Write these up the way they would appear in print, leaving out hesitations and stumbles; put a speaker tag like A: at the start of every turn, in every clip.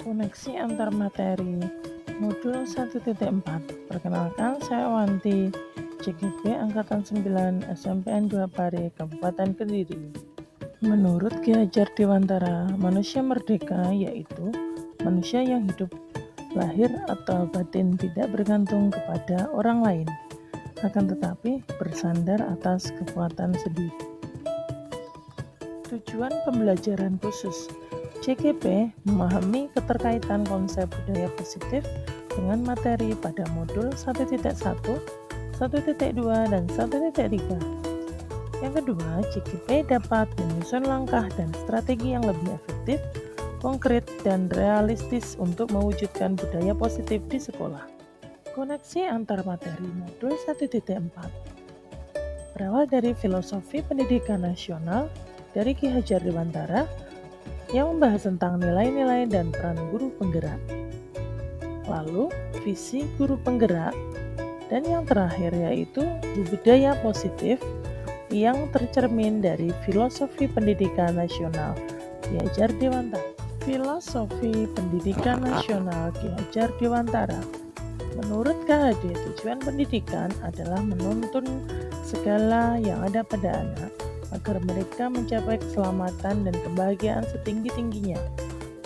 A: Koneksi antar materi Modul 1.4. Perkenalkan, saya Wanti, CGP Angkatan 9 SMPN 2 Pare, Kabupaten Kediri. Menurut Ki Hajar Dewantara, manusia merdeka yaitu manusia yang hidup lahir atau batin tidak bergantung kepada orang lain, akan tetapi bersandar atas kekuatan sendiri. Tujuan pembelajaran khusus CGP memahami keterkaitan konsep budaya positif dengan materi pada modul 1.1, 1.2, dan 1.3. Yang kedua, CGP dapat menyusun langkah dan strategi yang lebih efektif, konkret, dan realistis untuk mewujudkan budaya positif di sekolah. Koneksi antar materi modul 1.4 berawal dari filosofi pendidikan nasional dari Ki Hajar Dewantara yang membahas tentang nilai-nilai dan peran guru penggerak. Lalu, visi guru penggerak, dan yang terakhir yaitu budaya positif yang tercermin dari filosofi pendidikan nasional Ki Hajar Dewantara. Filosofi pendidikan nasional Ki Hajar Dewantara. Menurut KHD, tujuan pendidikan adalah menuntun segala yang ada pada anak agar mereka mencapai keselamatan dan kebahagiaan setinggi-tingginya,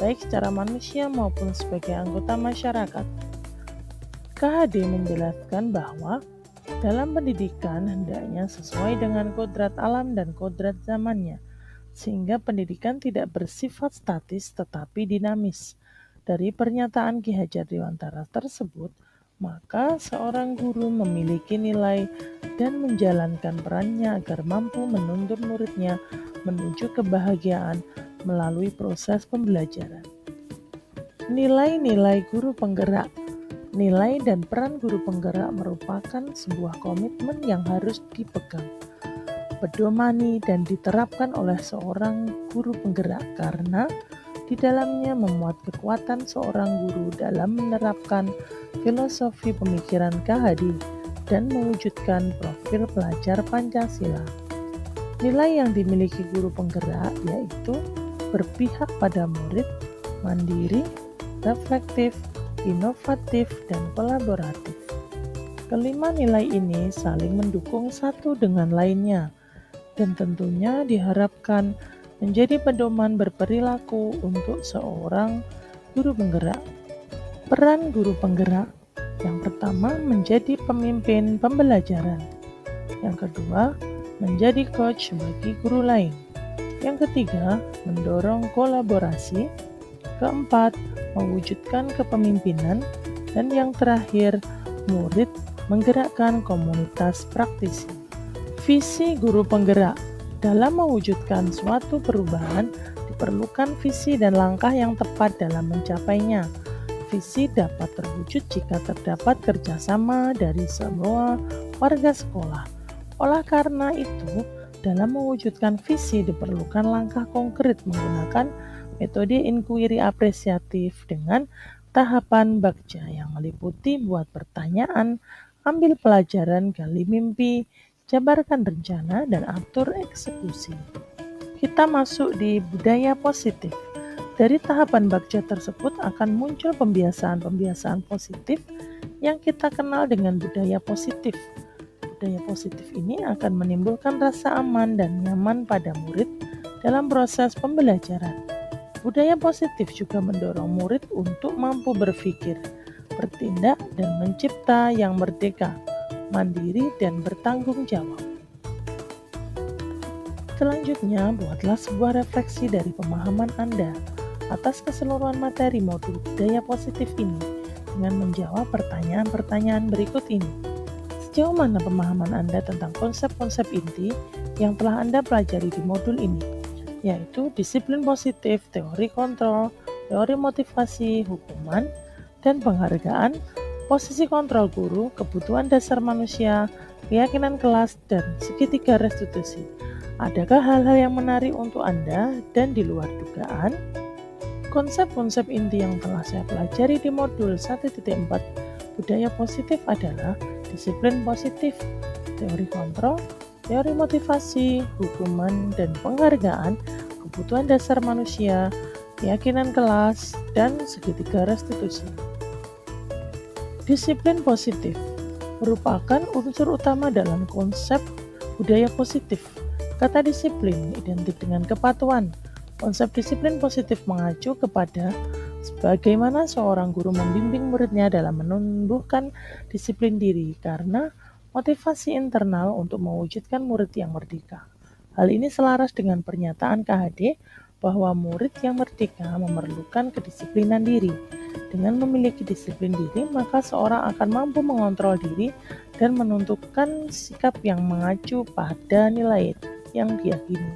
A: baik secara manusia maupun sebagai anggota masyarakat. KHD menjelaskan bahwa dalam pendidikan hendaknya sesuai dengan kodrat alam dan kodrat zamannya, sehingga pendidikan tidak bersifat statis tetapi dinamis. Dari pernyataan Ki Hajar Dewantara tersebut, maka seorang guru memiliki nilai dan menjalankan perannya agar mampu menuntun muridnya menuju kebahagiaan melalui proses pembelajaran. Nilai-nilai guru penggerak. Nilai dan peran guru penggerak merupakan sebuah komitmen yang harus dipegang, pedomani, dan diterapkan oleh seorang guru penggerak karena di dalamnya memuat kekuatan seorang guru dalam menerapkan filosofi pemikiran KHD dan mewujudkan profil pelajar Pancasila. Nilai yang dimiliki guru penggerak yaitu berpihak pada murid, mandiri, reflektif, inovatif, dan kolaboratif. Kelima nilai ini saling mendukung satu dengan lainnya dan tentunya diharapkan menjadi pedoman berperilaku untuk seorang guru penggerak. Peran guru penggerak: yang pertama, menjadi pemimpin pembelajaran. Yang kedua, menjadi coach bagi guru lain. Yang ketiga, mendorong kolaborasi. Keempat, mewujudkan kepemimpinan. Dan yang terakhir, murid menggerakkan komunitas praktisi. Visi guru penggerak: dalam mewujudkan suatu perubahan, diperlukan visi dan langkah yang tepat dalam mencapainya. Visi dapat terwujud jika terdapat kerjasama dari semua warga sekolah. Oleh karena itu, dalam mewujudkan visi diperlukan langkah konkret menggunakan metode inquiry apresiatif dengan tahapan bagja yang meliputi buat pertanyaan, ambil pelajaran, gali mimpi, jabarkan rencana, dan atur eksekusi. Kita masuk di budaya positif. Dari tahapan bagja tersebut akan muncul pembiasaan-pembiasaan positif yang kita kenal dengan budaya positif. Budaya positif ini akan menimbulkan rasa aman dan nyaman pada murid dalam proses pembelajaran. Budaya positif juga mendorong murid untuk mampu berpikir, bertindak, dan mencipta yang merdeka, mandiri, dan bertanggung jawab. Selanjutnya, buatlah sebuah refleksi dari pemahaman Anda atas keseluruhan materi modul budaya positif ini dengan menjawab pertanyaan-pertanyaan berikut ini. Sejauh mana pemahaman Anda tentang konsep-konsep inti yang telah Anda pelajari di modul ini, yaitu disiplin positif, teori kontrol, teori motivasi, hukuman, dan penghargaan, posisi kontrol guru, kebutuhan dasar manusia, keyakinan kelas, dan segitiga restitusi. Adakah hal-hal yang menarik untuk Anda dan di luar dugaan? Konsep-konsep inti yang telah saya pelajari di modul 1.4 budaya positif adalah disiplin positif, teori kontrol, teori motivasi, hukuman, dan penghargaan, kebutuhan dasar manusia, keyakinan kelas, dan segitiga restitusi. Disiplin positif merupakan unsur utama dalam konsep budaya positif. Kata disiplin identik dengan kepatuhan. Konsep disiplin positif mengacu kepada bagaimana seorang guru membimbing muridnya dalam menumbuhkan disiplin diri karena motivasi internal untuk mewujudkan murid yang merdeka. Hal ini selaras dengan pernyataan KHD bahwa murid yang merdeka memerlukan kedisiplinan diri. Dengan memiliki disiplin diri, maka seorang akan mampu mengontrol diri dan menentukan sikap yang mengacu pada nilai yang diyakini.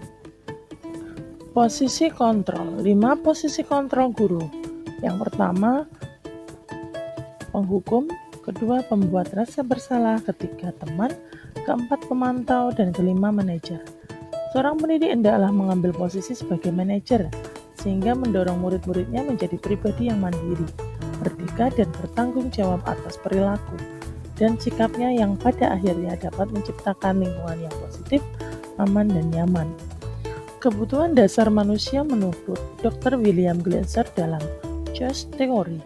A: Posisi kontrol. 5 posisi kontrol guru. Yang pertama, penghukum. Kedua, pembuat rasa bersalah. Ketiga, teman. Keempat, pemantau. Dan kelima, manajer. Seorang pendidik hendaklah mengambil posisi sebagai manajer, sehingga mendorong murid-muridnya menjadi pribadi yang mandiri, merdeka, dan bertanggung jawab atas perilaku dan sikapnya yang pada akhirnya dapat menciptakan lingkungan yang positif, aman, dan nyaman. Kebutuhan dasar manusia menurut Dr. William Glasser dalam Choice Theory.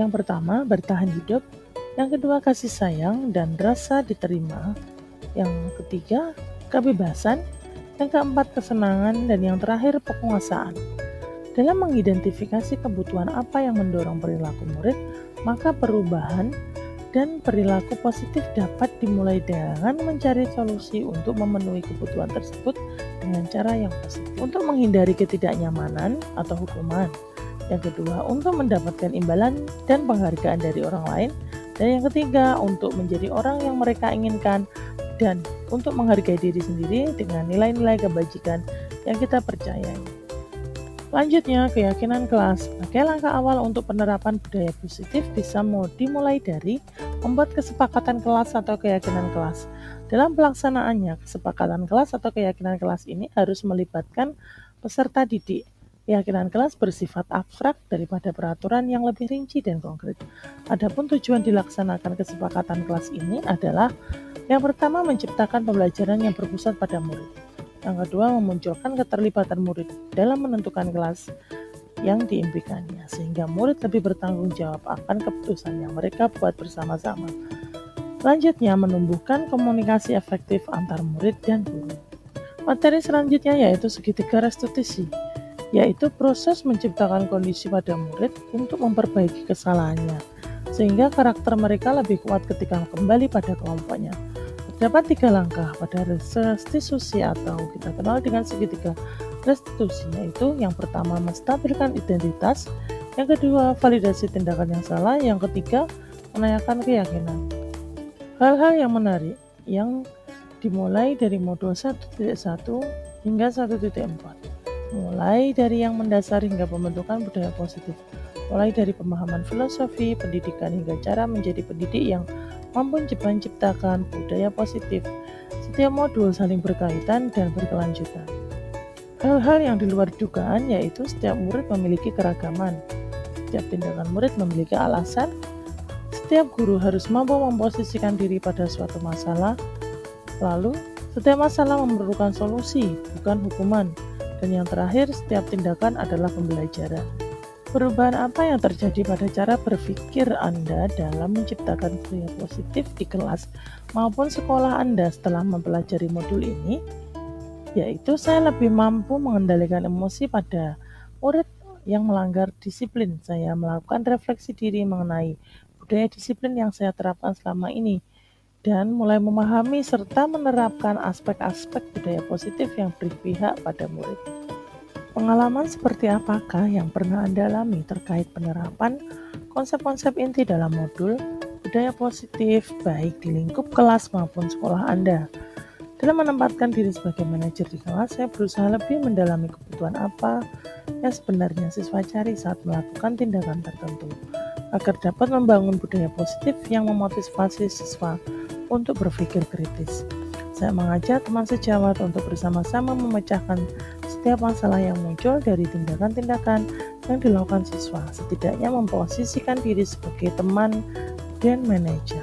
A: Yang pertama, bertahan hidup. Yang kedua, kasih sayang dan rasa diterima. Yang ketiga, kebebasan. Yang keempat, kesenangan. Dan yang terakhir, penguasaan. Dalam mengidentifikasi kebutuhan apa yang mendorong perilaku murid, maka perubahan dan perilaku positif dapat dimulai dengan mencari solusi untuk memenuhi kebutuhan tersebut dengan cara yang positif. Untuk menghindari ketidaknyamanan atau hukuman. Yang kedua, untuk mendapatkan imbalan dan penghargaan dari orang lain. Dan yang ketiga, untuk menjadi orang yang mereka inginkan dan untuk menghargai diri sendiri dengan nilai-nilai kebajikan yang kita percayai. Selanjutnya, keyakinan kelas. Sebagai langkah awal untuk penerapan budaya positif bisa dimulai dari membuat kesepakatan kelas atau keyakinan kelas. Dalam pelaksanaannya, kesepakatan kelas atau keyakinan kelas ini harus melibatkan peserta didik. Keyakinan kelas bersifat abstrak daripada peraturan yang lebih rinci dan konkret. Adapun tujuan dilaksanakan kesepakatan kelas ini adalah yang pertama, menciptakan pembelajaran yang berpusat pada murid. Yang kedua, memunculkan keterlibatan murid dalam menentukan kelas yang diimpikannya, sehingga murid lebih bertanggung jawab akan keputusan yang mereka buat bersama-sama. Selanjutnya, menumbuhkan komunikasi efektif antar murid dan guru. Materi selanjutnya yaitu segitiga restitusi, yaitu proses menciptakan kondisi pada murid untuk memperbaiki kesalahannya, sehingga karakter mereka lebih kuat ketika kembali pada kelompoknya. Terdapat 3 langkah pada restitusi atau kita kenal dengan segitiga restitusi, yaitu yang pertama, menstabilkan identitas. Yang kedua, validasi tindakan yang salah. Yang ketiga, menanyakan keyakinan. Hal-hal yang menarik yang dimulai dari modul 1.1 hingga 1.4. Mulai dari yang mendasar hingga pembentukan budaya positif. Mulai dari pemahaman filosofi pendidikan hingga cara menjadi pendidik yang mampu menciptakan budaya positif. Setiap modul saling berkaitan dan berkelanjutan. Hal-hal yang di luar dugaan yaitu setiap murid memiliki keragaman. Setiap tindakan murid memiliki alasan. Setiap guru harus mampu memposisikan diri pada suatu masalah. Lalu, setiap masalah memerlukan solusi, bukan hukuman. Dan yang terakhir, setiap tindakan adalah pembelajaran. Perubahan apa yang terjadi pada cara berpikir Anda dalam menciptakan budaya positif di kelas maupun sekolah Anda setelah mempelajari modul ini? Yaitu saya lebih mampu mengendalikan emosi pada murid yang melanggar disiplin. Saya melakukan refleksi diri mengenai budaya disiplin yang saya terapkan selama ini dan mulai memahami serta menerapkan aspek-aspek budaya positif yang berpihak pada murid. Pengalaman seperti apakah yang pernah Anda alami terkait penerapan konsep-konsep inti dalam modul budaya positif baik di lingkup kelas maupun sekolah Anda? Dalam menempatkan diri sebagai manajer di kelas, saya berusaha lebih mendalami kebutuhan apa yang sebenarnya siswa cari saat melakukan tindakan tertentu, agar dapat membangun budaya positif yang memotivasi siswa untuk berpikir kritis. Saya mengajak teman sejawat untuk bersama-sama memecahkan setiap masalah yang muncul dari tindakan-tindakan yang dilakukan siswa, setidaknya memposisikan diri sebagai teman dan manajer.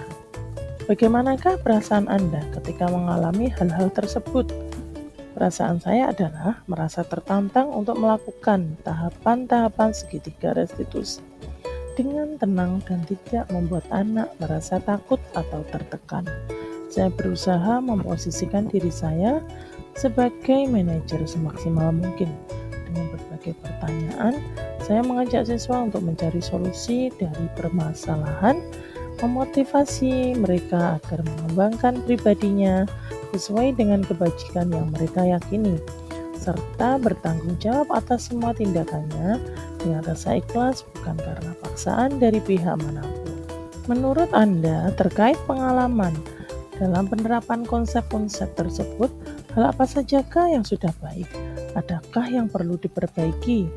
A: Bagaimanakah perasaan Anda ketika mengalami hal-hal tersebut? Perasaan saya adalah merasa tertantang untuk melakukan tahapan-tahapan segitiga restitusi dengan tenang dan tidak membuat anak merasa takut atau tertekan. Saya berusaha memposisikan diri saya sebagai manajer semaksimal mungkin. Dengan berbagai pertanyaan, saya mengajak siswa untuk mencari solusi dari permasalahan, memotivasi mereka agar mengembangkan pribadinya sesuai dengan kebajikan yang mereka yakini, serta bertanggung jawab atas semua tindakannya dengan rasa ikhlas bukan karena paksaan dari pihak manapun. Menurut Anda, terkait pengalaman dalam penerapan konsep-konsep tersebut, hal apa sajakah yang sudah baik? Adakah yang perlu diperbaiki?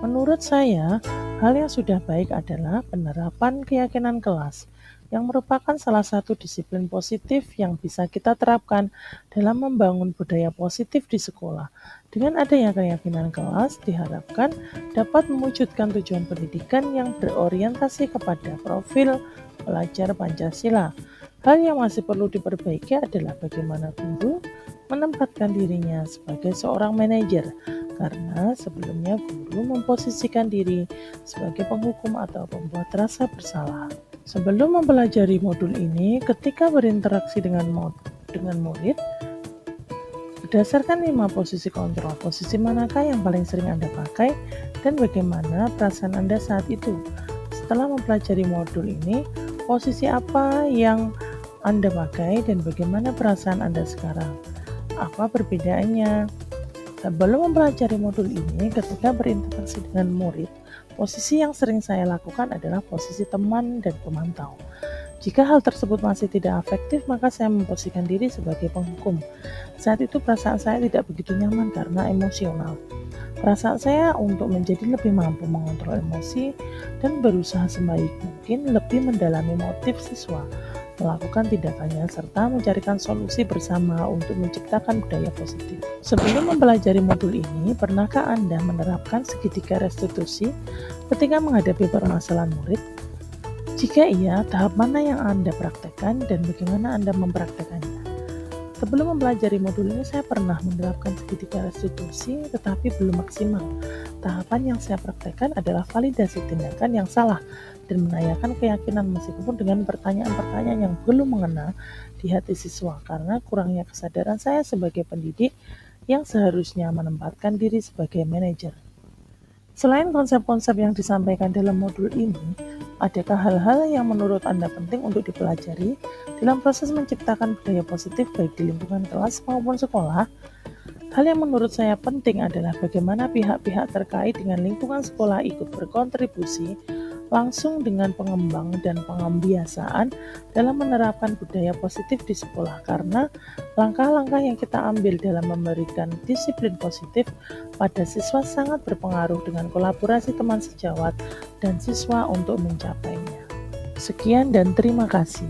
A: Menurut saya, hal yang sudah baik adalah penerapan keyakinan kelas, yang merupakan salah satu disiplin positif yang bisa kita terapkan dalam membangun budaya positif di sekolah. Dengan adanya keyakinan kelas, diharapkan dapat mewujudkan tujuan pendidikan yang berorientasi kepada profil pelajar Pancasila. Hal yang masih perlu diperbaiki adalah bagaimana guru menempatkan dirinya sebagai seorang manajer, karena sebelumnya guru memposisikan diri sebagai penghukum atau pembuat rasa bersalah. Sebelum mempelajari modul ini, ketika berinteraksi dengan murid, berdasarkan 5 posisi kontrol, posisi manakah yang paling sering Anda pakai dan bagaimana perasaan Anda saat itu? Setelah mempelajari modul ini, posisi apa yang Anda pakai dan bagaimana perasaan Anda sekarang? Apa perbedaannya? Sebelum mempelajari modul ini, ketika berinteraksi dengan murid, posisi yang sering saya lakukan adalah posisi teman dan pemantau. Jika hal tersebut masih tidak efektif, maka saya memposisikan diri sebagai penghukum. Saat itu perasaan saya tidak begitu nyaman karena emosional. Perasaan saya untuk menjadi lebih mampu mengontrol emosi dan berusaha sebaik mungkin lebih mendalami motif siswa melakukan tindakannya serta mencarikan solusi bersama untuk menciptakan budaya positif. Sebelum mempelajari modul ini, pernahkah Anda menerapkan segitiga restitusi ketika menghadapi permasalahan murid? Jika iya, tahap mana yang Anda praktekkan dan bagaimana Anda mempraktekannya? Sebelum mempelajari modul ini, saya pernah menerapkan segitiga restitusi tetapi belum maksimal. Tahapan yang saya praktekkan adalah validasi tindakan yang salah dan menanyakan keyakinan meskipun dengan pertanyaan-pertanyaan yang belum mengena di hati siswa karena kurangnya kesadaran saya sebagai pendidik yang seharusnya menempatkan diri sebagai manajer. Selain konsep-konsep yang disampaikan dalam modul ini, adakah hal-hal yang menurut Anda penting untuk dipelajari dalam proses menciptakan budaya positif baik di lingkungan kelas maupun sekolah? Hal yang menurut saya penting adalah bagaimana pihak-pihak terkait dengan lingkungan sekolah ikut berkontribusi langsung dengan pengembang dan pengembiasaan dalam menerapkan budaya positif di sekolah, karena langkah-langkah yang kita ambil dalam memberikan disiplin positif pada siswa sangat berpengaruh dengan kolaborasi teman sejawat dan siswa untuk mencapainya. Sekian dan terima kasih.